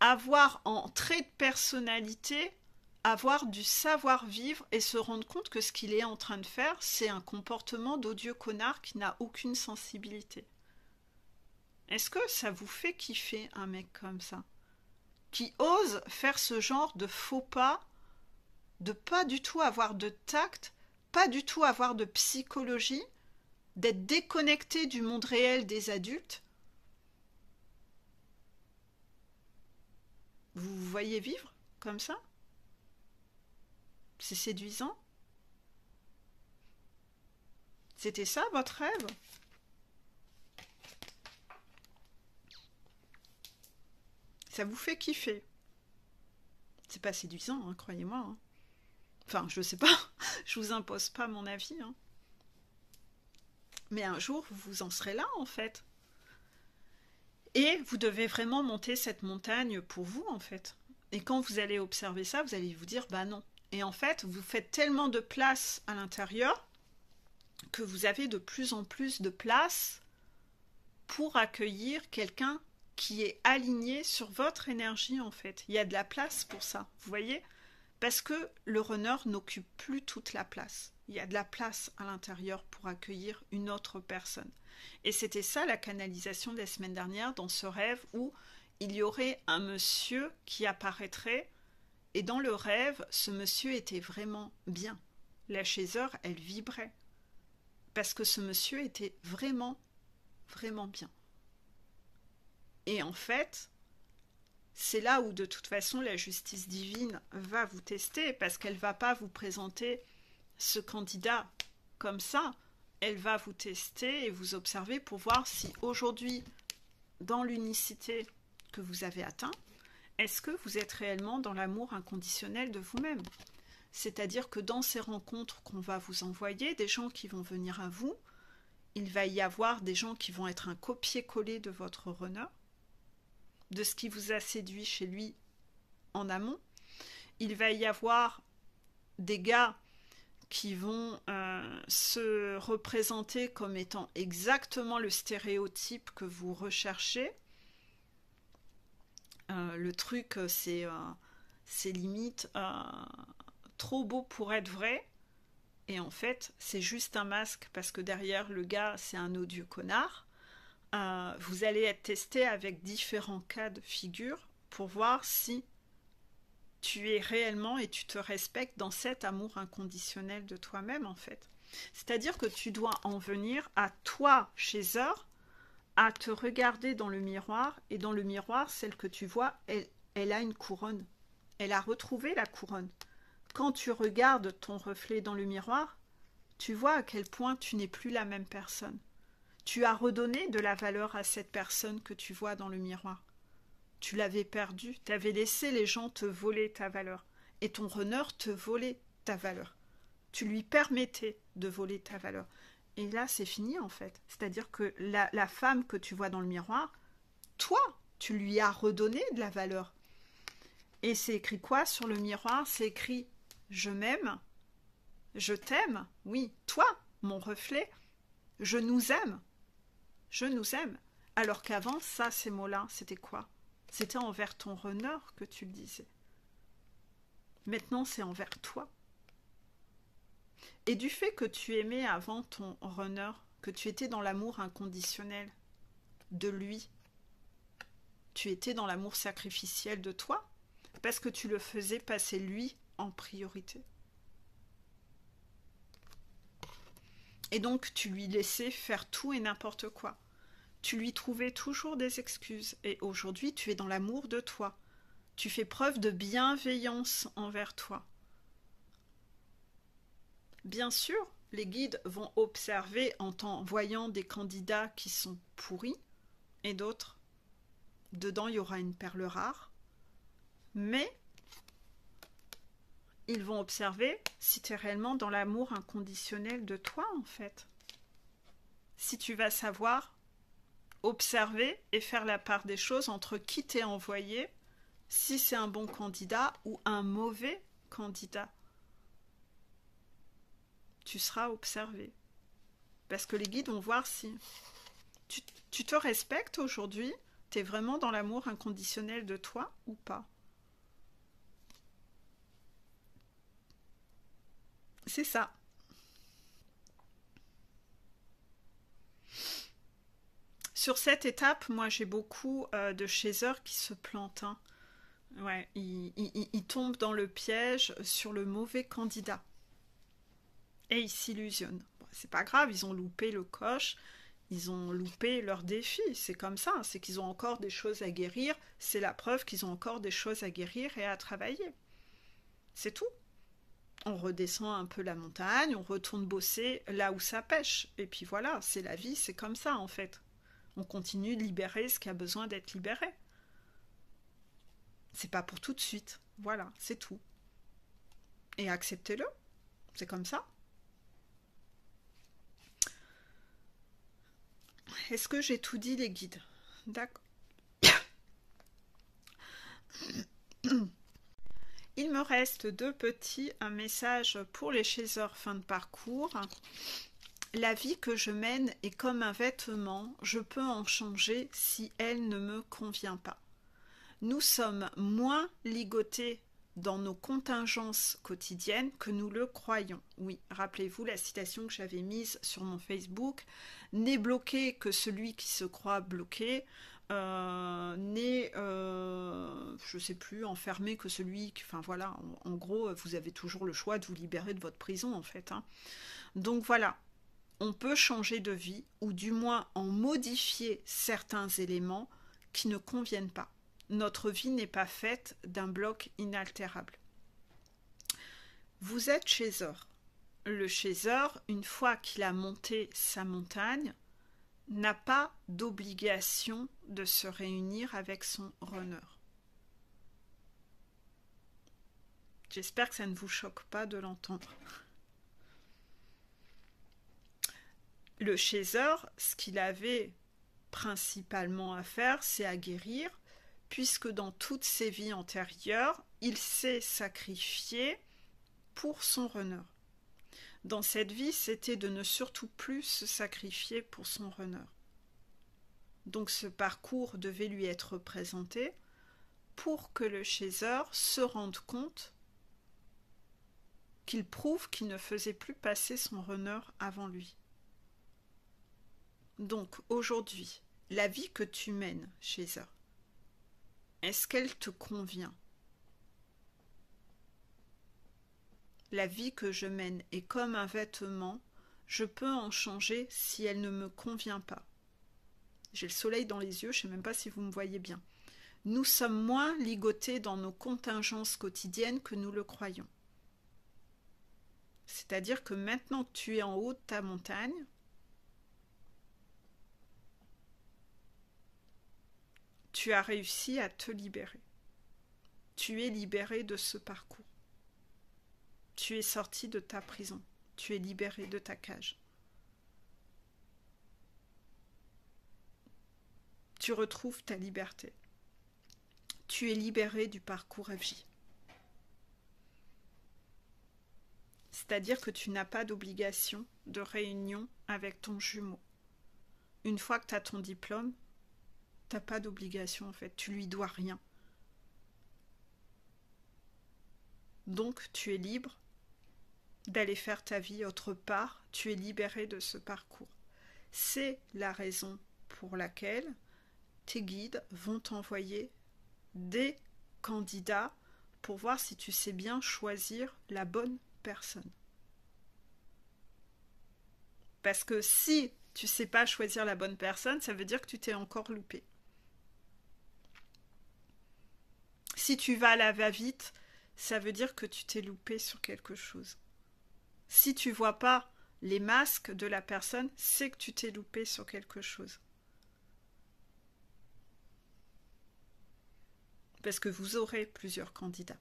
avoir en trait de personnalité, avoir du savoir-vivre et se rendre compte que ce qu'il est en train de faire, c'est un comportement d'odieux connard qui n'a aucune sensibilité. Est-ce que ça vous fait kiffer un mec comme ça, qui ose faire ce genre de faux pas, de pas du tout avoir de tact, pas du tout avoir de psychologie, d'être déconnecté du monde réel des adultes? Vous vous voyez vivre comme ça? C'est séduisant? C'était ça votre rêve? Ça vous fait kiffer? C'est pas séduisant, hein, croyez-moi. Hein. Enfin, je sais pas, je vous impose pas mon avis, hein. Mais un jour, vous en serez là, en fait. Et vous devez vraiment monter cette montagne pour vous, en fait. Et quand vous allez observer ça, vous allez vous dire, bah non. Et en fait, vous faites tellement de place à l'intérieur que vous avez de plus en plus de place pour accueillir quelqu'un qui est aligné sur votre énergie, en fait. Il y a de la place pour ça, vous voyez? Parce que le runner n'occupe plus toute la place. Il y a de la place à l'intérieur pour accueillir une autre personne. Et c'était ça la canalisation de la semaine dernière dans ce rêve où il y aurait un monsieur qui apparaîtrait et dans le rêve, ce monsieur était vraiment bien. La chaiseur, elle vibrait parce que ce monsieur était vraiment, vraiment bien. Et en fait, c'est là où de toute façon la justice divine va vous tester parce qu'elle ne va pas vous présenter ce candidat comme ça. Elle va vous tester et vous observer pour voir si aujourd'hui, dans l'unicité que vous avez atteint, est-ce que vous êtes réellement dans l'amour inconditionnel de vous-même? C'est-à-dire que dans ces rencontres qu'on va vous envoyer, des gens qui vont venir à vous, il va y avoir des gens qui vont être un copier-coller de votre runner, de ce qui vous a séduit chez lui en amont. Il va y avoir des gars qui vont se représenter comme étant exactement le stéréotype que vous recherchez. Le truc, c'est limite trop beau pour être vrai. Et en fait, c'est juste un masque parce que derrière le gars, c'est un odieux connard. Vous allez être testé avec différents cas de figure pour voir si tu es réellement et tu te respectes dans cet amour inconditionnel de toi-même, en fait. C'est-à-dire que tu dois en venir à toi, chaiseur, à te regarder dans le miroir, et dans le miroir, celle que tu vois, elle a une couronne. Elle a retrouvé la couronne. Quand tu regardes ton reflet dans le miroir, tu vois à quel point tu n'es plus la même personne. Tu as redonné de la valeur à cette personne que tu vois dans le miroir. Tu l'avais perdue, tu avais laissé les gens te voler ta valeur. Et ton runner te volait ta valeur. Tu lui permettais de voler ta valeur. Et là, c'est fini en fait. C'est-à-dire que la femme que tu vois dans le miroir, toi, tu lui as redonné de la valeur. Et c'est écrit quoi sur le miroir? C'est écrit « Je m'aime, je t'aime, oui, toi, mon reflet, je nous aime, je nous aime. » Alors qu'avant, ça, ces mots-là, c'était quoi? C'était envers ton runner que tu le disais. Maintenant, c'est envers toi. Et du fait que tu aimais avant ton runner, que tu étais dans l'amour inconditionnel de lui, tu étais dans l'amour sacrificiel de toi, parce que tu le faisais passer lui en priorité. Et donc, tu lui laissais faire tout et n'importe quoi. Tu lui trouvais toujours des excuses. Et aujourd'hui, tu es dans l'amour de toi. Tu fais preuve de bienveillance envers toi. Bien sûr, les guides vont observer en voyant des candidats qui sont pourris et d'autres. Dedans, il y aura une perle rare. Mais ils vont observer si tu es réellement dans l'amour inconditionnel de toi, en fait. Si tu vas savoir observer et faire la part des choses entre qui t'est envoyé, si c'est un bon candidat ou un mauvais candidat. Tu seras observé. Parce que les guides vont voir si tu te respectes aujourd'hui, tu es vraiment dans l'amour inconditionnel de toi ou pas. C'est ça. Sur cette étape, moi j'ai beaucoup de chasseurs qui se plantent. Hein. Ouais, ils tombent dans le piège sur le mauvais candidat. Et ils s'illusionnent. Bon, c'est pas grave, ils ont loupé le coche, ils ont loupé leur défi. C'est comme ça, c'est qu'ils ont encore des choses à guérir. C'est la preuve qu'ils ont encore des choses à guérir et à travailler. C'est tout. On redescend un peu la montagne, on retourne bosser là où ça pêche. Et puis voilà, c'est la vie, c'est comme ça en fait. On continue de libérer ce qui a besoin d'être libéré. C'est pas pour tout de suite. Voilà, c'est tout. et acceptez-le. C'est comme ça. Est-ce que j'ai tout dit, les guides? D'accord. Il me reste deux petits messages pour les chasseurs fin de parcours. La vie que je mène est comme un vêtement, je peux en changer si elle ne me convient pas. Nous sommes moins ligotés dans nos contingences quotidiennes que nous le croyons. Oui, rappelez-vous la citation que j'avais mise sur mon Facebook. N'est bloqué que celui qui se croit bloqué. N'est, je sais plus, enfermé que celui qui... Enfin voilà, en gros, vous avez toujours le choix de vous libérer de votre prison en fait. Hein. Donc voilà, on peut changer de vie, ou du moins en modifier certains éléments qui ne conviennent pas. Notre vie n'est pas faite d'un bloc inaltérable. Vous êtes chaser. Le chaser, une fois qu'il a monté sa montagne, n'a pas d'obligation de se réunir avec son runner. J'espère que ça ne vous choque pas de l'entendre. Le chaser, ce qu'il avait principalement à faire, c'est à guérir, puisque dans toutes ses vies antérieures, il s'est sacrifié pour son runner. Dans cette vie, c'était de ne surtout plus se sacrifier pour son runner. Donc ce parcours devait lui être présenté pour que le chaser se rende compte qu'il prouve qu'il ne faisait plus passer son runner avant lui. Donc aujourd'hui, la vie que tu mènes, chaser, est-ce qu'elle te convient? La vie que je mène est comme un vêtement, je peux en changer si elle ne me convient pas. J'ai le soleil dans les yeux, je ne sais même pas si vous me voyez bien. Nous sommes moins ligotés dans nos contingences quotidiennes que nous le croyons. C'est-à-dire que maintenant que tu es en haut de ta montagne, tu as réussi à te libérer. Tu es libéré de ce parcours. Tu es sorti de ta prison. Tu es libéré de ta cage. Tu retrouves ta liberté. Tu es libéré du parcours FJ. C'est-à-dire que tu n'as pas d'obligation de réunion avec ton jumeau. Une fois que tu as ton diplôme, tu n'as pas d'obligation en fait. Tu lui dois rien. Donc tu es libre d'aller faire ta vie autre part. Tu es libéré de ce parcours. C'est la raison pour laquelle tes guides vont t'envoyer des candidats pour voir si tu sais bien choisir la bonne personne. Parce que si tu ne sais pas choisir la bonne personne, ça veut dire que tu t'es encore loupé. Si tu vas à la va-vite, ça veut dire que tu t'es loupé sur quelque chose. Si tu vois pas les masques de la personne, c'est que tu t'es loupé sur quelque chose. Parce que vous aurez plusieurs candidats.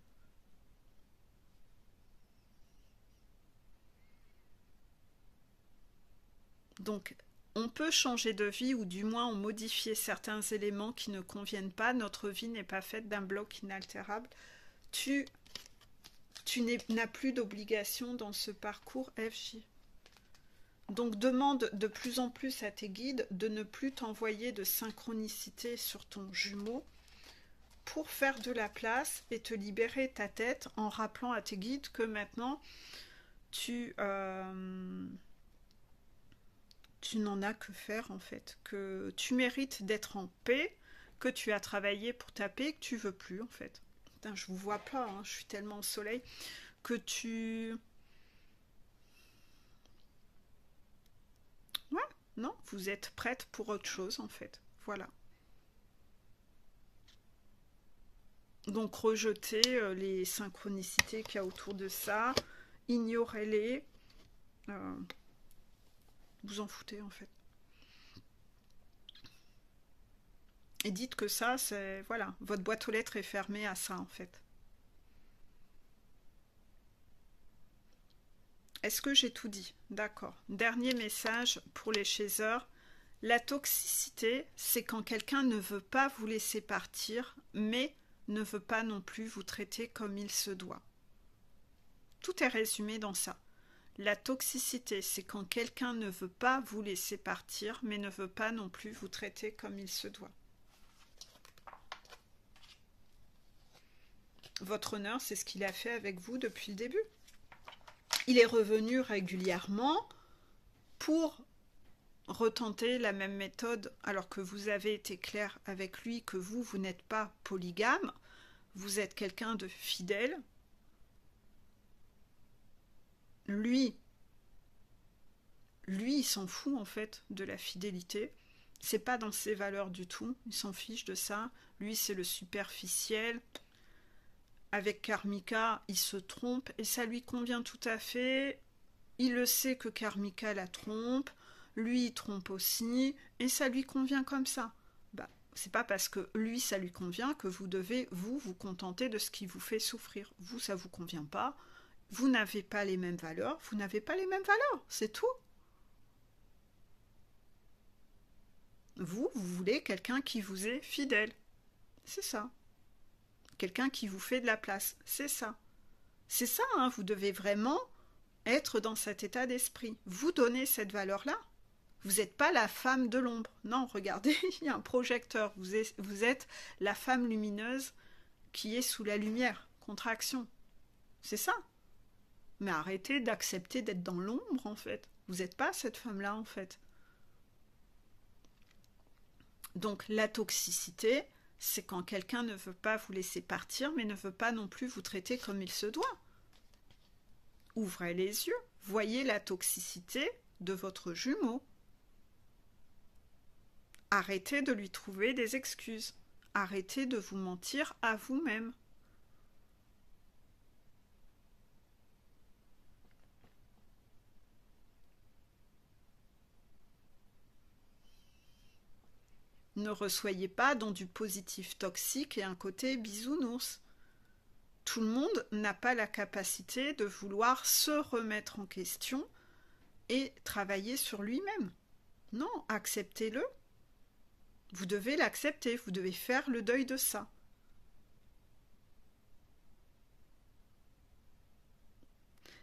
Donc, on peut changer de vie ou du moins on modifier certains éléments qui ne conviennent pas. Notre vie n'est pas faite d'un bloc inaltérable. Tu n'as plus d'obligation dans ce parcours FJ. Donc demande de plus en plus à tes guides de ne plus t'envoyer de synchronicité sur ton jumeau pour faire de la place et te libérer ta tête en rappelant à tes guides que maintenant tu n'en as que faire en fait, que tu mérites d'être en paix, que tu as travaillé pour ta paix, que tu veux plus en fait. Putain, je vous vois pas, hein, je suis tellement au soleil, que tu... Ouais, non, vous êtes prête pour autre chose en fait, voilà. Donc rejetez les synchronicités qu'il y a autour de ça, ignorez-les, vous en foutez en fait. Et dites que ça, c'est... Voilà, votre boîte aux lettres est fermée à ça en fait. Est-ce que j'ai tout dit? D'accord. Dernier message pour les chasers. La toxicité, c'est quand quelqu'un ne veut pas vous laisser partir, mais ne veut pas non plus vous traiter comme il se doit. Tout est résumé dans ça. La toxicité, c'est quand quelqu'un ne veut pas vous laisser partir, mais ne veut pas non plus vous traiter comme il se doit. Votre honneur, c'est ce qu'il a fait avec vous depuis le début. Il est revenu régulièrement pour retenter la même méthode, alors que vous avez été clair avec lui que vous n'êtes pas polygame, vous êtes quelqu'un de fidèle. Lui, il s'en fout en fait de la fidélité. C'est pas dans ses valeurs du tout. Il s'en fiche de ça. Lui, c'est le superficiel. Avec Karmika, il se trompe et ça lui convient tout à fait. Il le sait que Karmika la trompe. Lui, il trompe aussi et ça lui convient comme ça. Bah, c'est pas parce que lui, ça lui convient que vous devez, vous contenter de ce qui vous fait souffrir. Vous, ça vous convient pas. Vous n'avez pas les mêmes valeurs. Vous n'avez pas les mêmes valeurs. C'est tout. Vous voulez quelqu'un qui vous est fidèle. C'est ça. Quelqu'un qui vous fait de la place. C'est ça. C'est ça, hein, vous devez vraiment être dans cet état d'esprit. Vous donnez cette valeur-là. Vous n'êtes pas la femme de l'ombre. Non, regardez, il y a un projecteur. Vous êtes la femme lumineuse qui est sous la lumière. Contraction. C'est ça. Mais arrêtez d'accepter d'être dans l'ombre, en fait. Vous n'êtes pas cette femme-là, en fait. Donc, la toxicité, c'est quand quelqu'un ne veut pas vous laisser partir, mais ne veut pas non plus vous traiter comme il se doit. Ouvrez les yeux. Voyez la toxicité de votre jumeau. Arrêtez de lui trouver des excuses. Arrêtez de vous mentir à vous-même. Ne resoyez pas dans du positif toxique et un côté bisounours. Tout le monde n'a pas la capacité de vouloir se remettre en question et travailler sur lui-même. Non, acceptez-le. Vous devez l'accepter, vous devez faire le deuil de ça.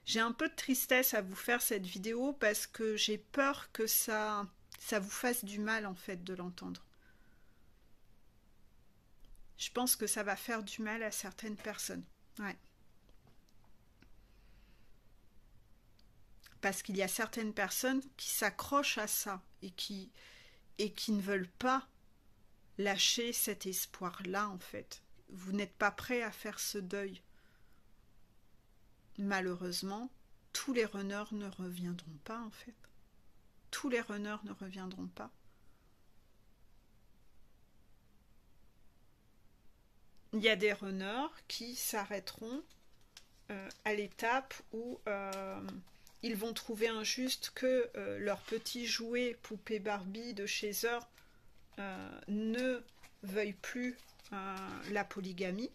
J'ai un peu de tristesse à vous faire cette vidéo parce que j'ai peur que ça vous fasse du mal en fait de l'entendre. Je pense que ça va faire du mal à certaines personnes. Ouais. Parce qu'il y a certaines personnes qui s'accrochent à ça et qui ne veulent pas lâcher cet espoir-là, en fait. Vous n'êtes pas prêt à faire ce deuil. Malheureusement, tous les runners ne reviendront pas, en fait. Tous les runners ne reviendront pas. Il y a des runners qui s'arrêteront à l'étape où ils vont trouver injuste que leur petit jouet poupée Barbie de chez eux ne veuille plus la polygamie.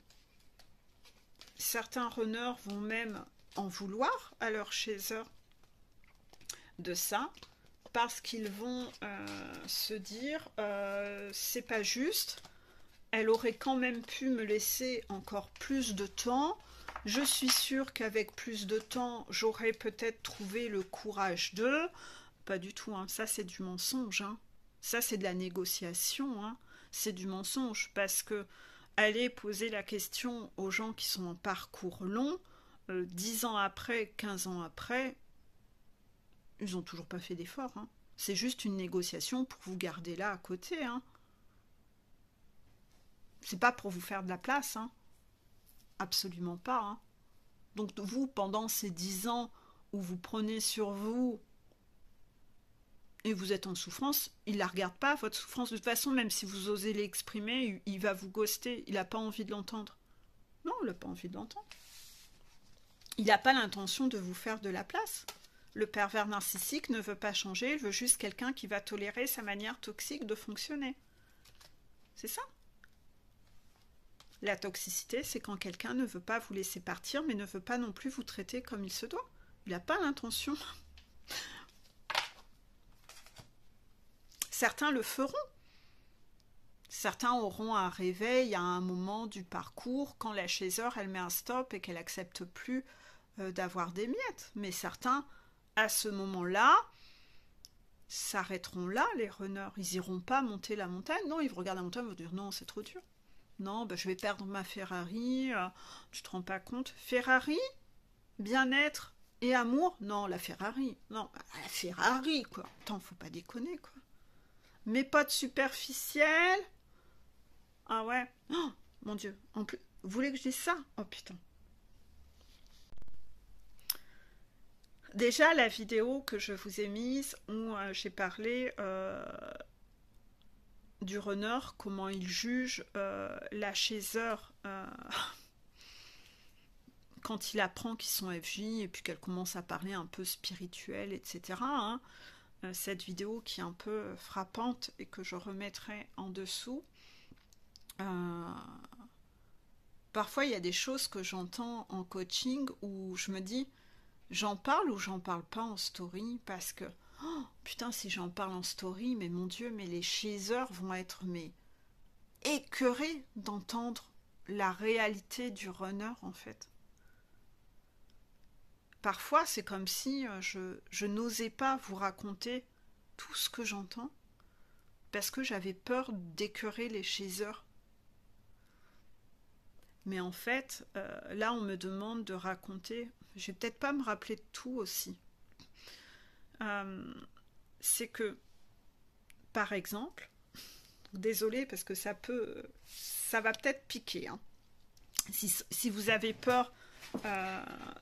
Certains runners vont même en vouloir à leur chaser de ça parce qu'ils vont se dire c'est pas juste. Elle aurait quand même pu me laisser encore plus de temps. Je suis sûre qu'avec plus de temps, j'aurais peut-être trouvé le courage de... Pas du tout, hein. Ça c'est du mensonge. Hein. Ça c'est de la négociation. Hein. C'est du mensonge parce que aller poser la question aux gens qui sont en parcours long, 10 ans après, 15 ans après, ils n'ont toujours pas fait d'effort. Hein. C'est juste une négociation pour vous garder là à côté. Hein. C'est pas pour vous faire de la place, hein. Absolument pas. Hein. Donc vous, pendant ces 10 ans où vous prenez sur vous et vous êtes en souffrance, il la regarde pas, votre souffrance. De toute façon, même si vous osez l'exprimer, il va vous ghoster. Il n'a pas envie de l'entendre. Non, il n'a pas envie de l'entendre. Il n'a pas l'intention de vous faire de la place. Le pervers narcissique ne veut pas changer, il veut juste quelqu'un qui va tolérer sa manière toxique de fonctionner. C'est ça. La toxicité, c'est quand quelqu'un ne veut pas vous laisser partir, mais ne veut pas non plus vous traiter comme il se doit. Il n'a pas l'intention. Certains le feront. Certains auront un réveil à un moment du parcours quand la chaiseur elle met un stop et qu'elle accepte plus d'avoir des miettes. Mais certains, à ce moment-là, s'arrêteront là, les runners. Ils iront pas monter la montagne. Non, ils vont regarder la montagne et vont dire non, c'est trop dur. Non, ben, je vais perdre ma Ferrari. Tu te rends pas compte? Ferrari, bien-être et amour? Non, la Ferrari. Non, la Ferrari, quoi. Attends, faut pas déconner, quoi. Mes potes superficiels. Ah ouais. Oh, mon Dieu. En plus, vous voulez que je dise ça? Oh putain. Déjà, la vidéo que je vous ai mise où j'ai parlé du runner, comment il juge la chaiseur quand il apprend qu'ils sont FJ et puis qu'elle commence à parler un peu spirituel, etc. Hein. Cette vidéo qui est un peu frappante et que je remettrai en dessous. Parfois, il y a des choses que j'entends en coaching où je me dis, j'en parle ou j'en parle pas en story parce que, oh, putain, si j'en parle en story, mais mon Dieu, mais les chaiseurs vont être écœurés d'entendre la réalité du runner en fait. Parfois, c'est comme si je n'osais pas vous raconter tout ce que j'entends parce que j'avais peur d'écœurer les chaiseurs. Mais en fait, là, on me demande de raconter. Je vais peut-être pas me rappeler de tout aussi. C'est que, par exemple, désolée parce que ça va peut-être piquer. Hein. Si vous avez peur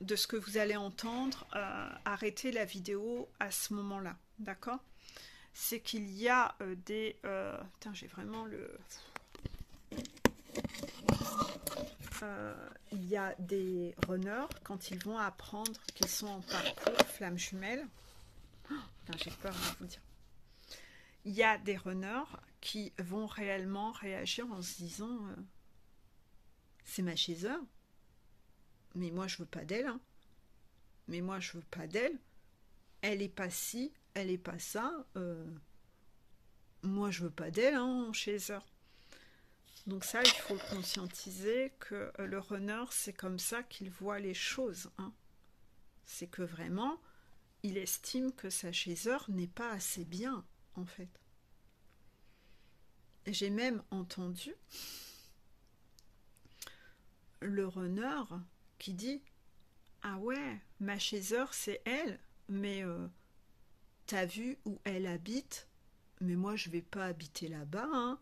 de ce que vous allez entendre, arrêtez la vidéo à ce moment-là, d'accord? C'est qu'il y a des... Putain, j'ai vraiment le... il y a des runners, quand ils vont apprendre qu'ils sont en parcours flamme jumelle, putain, j'ai peur de vous dire, il y a des runners qui vont réellement réagir en se disant c'est ma chaiseur, mais moi je veux pas d'elle, hein. Mais moi je veux pas d'elle, elle est pas ci, elle est pas ça, moi je veux pas d'elle hein, en chaiseur. Donc ça, il faut le conscientiser que le runner, c'est comme ça qu'il voit les choses. Hein. C'est que vraiment, il estime que sa chaiseur n'est pas assez bien, en fait. J'ai même entendu le runner qui dit « Ah ouais, ma chaiseur, c'est elle, mais t'as vu où elle habite? Mais moi, je vais pas habiter là-bas, hein. »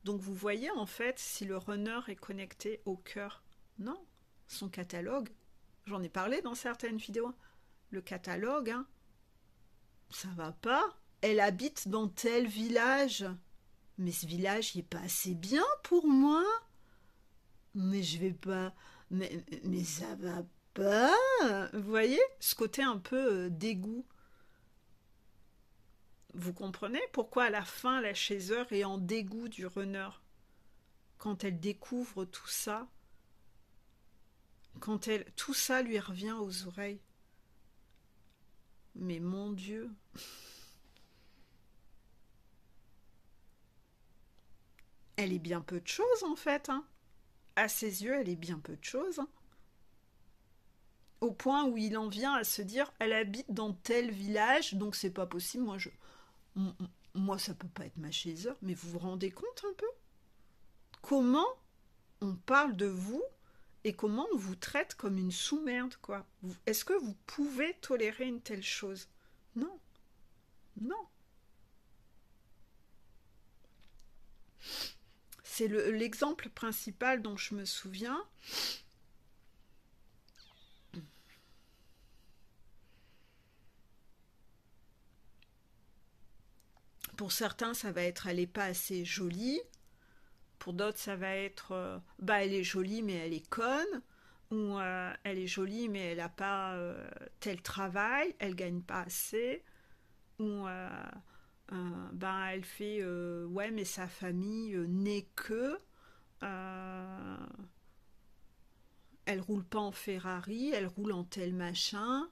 Donc vous voyez en fait si le runner est connecté au cœur. Non, son catalogue, j'en ai parlé dans certaines vidéos, le catalogue, hein, ça va pas. Elle habite dans tel village. Mais ce village, il est pas assez bien pour moi. Mais je vais pas... Mais ça va pas. Vous voyez ce côté un peu dégoût. Vous comprenez pourquoi à la fin la chaiseur est en dégoût du runner quand elle découvre tout ça, quand tout ça lui revient aux oreilles. Mais mon Dieu, elle est bien peu de choses en fait. Hein. À ses yeux, elle est bien peu de choses. Hein. Au point où il en vient à se dire, elle habite dans tel village, donc c'est pas possible. Moi, ça peut pas être ma chaiseur. Mais vous vous rendez compte un peu? Comment on parle de vous et comment on vous traite comme une sous-merde, quoi. Est-ce que vous pouvez tolérer une telle chose? Non. Non. C'est l'exemple principal dont je me souviens. Pour certains, ça va être elle n'est pas assez jolie. Pour d'autres, ça va être elle est jolie mais elle est conne. Ou elle est jolie mais elle n'a pas tel travail, elle gagne pas assez. Ou elle fait ouais mais sa famille n'est que elle roule pas en Ferrari, elle roule en tel machin.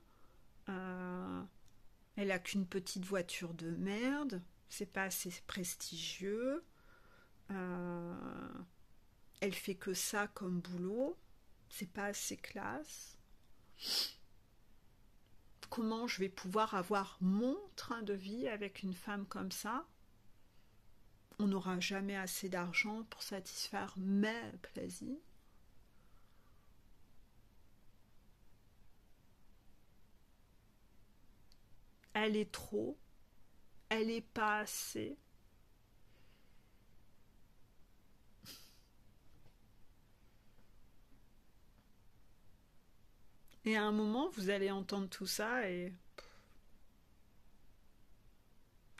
Elle a qu'une petite voiture de merde, c'est pas assez prestigieux, elle fait que ça comme boulot, c'est pas assez classe. Comment je vais pouvoir avoir mon train de vie avec une femme comme ça? On n'aura jamais assez d'argent pour satisfaire mes plaisirs. Elle est trop, elle est pas assez. Et à un moment, vous allez entendre tout ça et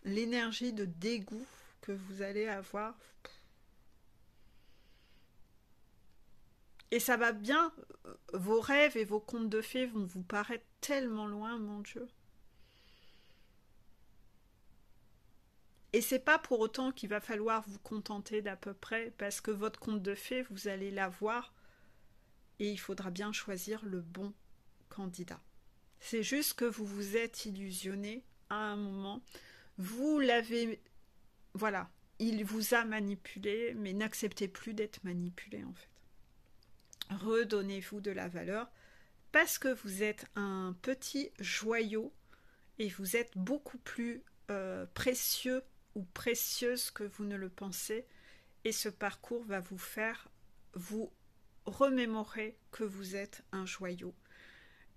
l'énergie de dégoût que vous allez avoir. Et ça va bien, vos rêves et vos contes de fées vont vous paraître tellement loin, mon Dieu. Et c'est pas pour autant qu'il va falloir vous contenter d'à peu près, parce que votre conte de fées, vous allez l'avoir, et il faudra bien choisir le bon candidat. C'est juste que vous vous êtes illusionné à un moment, vous l'avez, voilà, il vous a manipulé, mais n'acceptez plus d'être manipulé en fait. Redonnez-vous de la valeur, parce que vous êtes un petit joyau, et vous êtes beaucoup plus précieux ou précieuse que vous ne le pensez, et ce parcours va vous faire vous remémorer que vous êtes un joyau.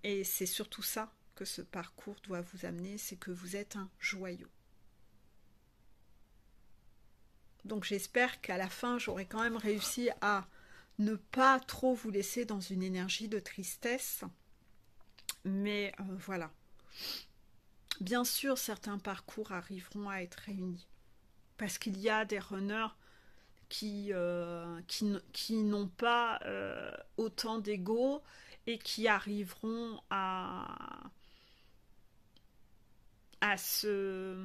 Et c'est surtout ça que ce parcours doit vous amener, c'est que vous êtes un joyau. Donc j'espère qu'à la fin, j'aurai quand même réussi à ne pas trop vous laisser dans une énergie de tristesse. Mais voilà. Bien sûr, certains parcours arriveront à être réunis. Parce qu'il y a des runners qui n'ont pas autant d'ego et qui arriveront à se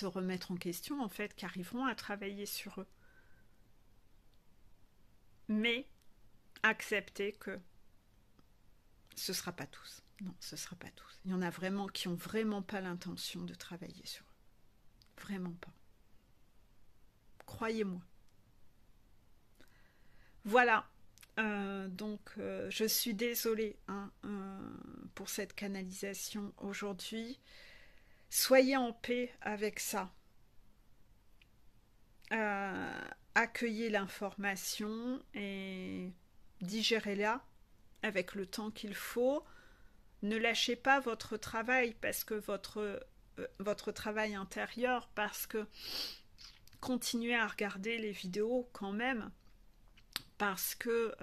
remettre en question, en fait, qui arriveront à travailler sur eux. Mais accepter que ce ne sera pas tous. Non, ce ne sera pas tous. Il y en a vraiment qui n'ont vraiment pas l'intention de travailler sur eux. Vraiment pas. Croyez-moi. Voilà. Donc, je suis désolée pour cette canalisation aujourd'hui. Soyez en paix avec ça. Accueillez l'information et digérez-la avec le temps qu'il faut. Ne lâchez pas votre travail parce que votre travail intérieur, parce que continuez à regarder les vidéos quand même, parce que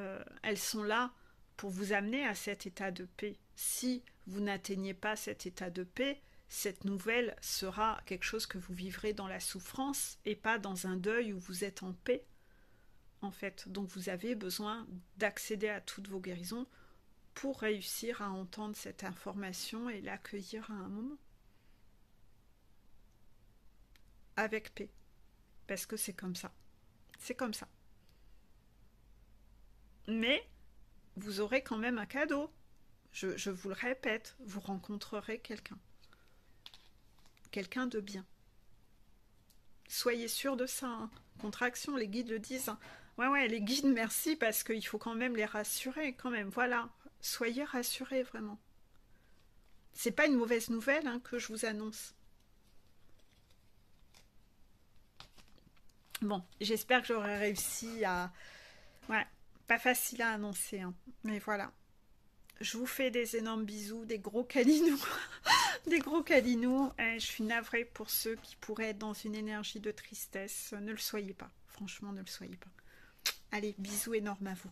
elles sont là pour vous amener à cet état de paix. Si vous n'atteignez pas cet état de paix, cette nouvelle sera quelque chose que vous vivrez dans la souffrance et pas dans un deuil où vous êtes en paix, en fait. Donc vous avez besoin d'accéder à toutes vos guérisons pour réussir à entendre cette information et l'accueillir à un moment. Avec paix. Parce que c'est comme ça. C'est comme ça. Mais vous aurez quand même un cadeau. Je vous le répète, vous rencontrerez quelqu'un. Quelqu'un de bien. Soyez sûr de ça. Hein. Contraction, les guides le disent. Hein. Ouais, les guides, merci, parce qu'il faut quand même les rassurer, quand même. Voilà. Soyez rassurés, vraiment. C'est pas une mauvaise nouvelle que je vous annonce. Bon, j'espère que j'aurai réussi à... Ouais, pas facile à annoncer, mais voilà. Je vous fais des énormes bisous, des gros câlinous. Des gros câlinous. Et je suis navrée pour ceux qui pourraient être dans une énergie de tristesse. Ne le soyez pas. Franchement, ne le soyez pas. Allez, bisous énormes à vous.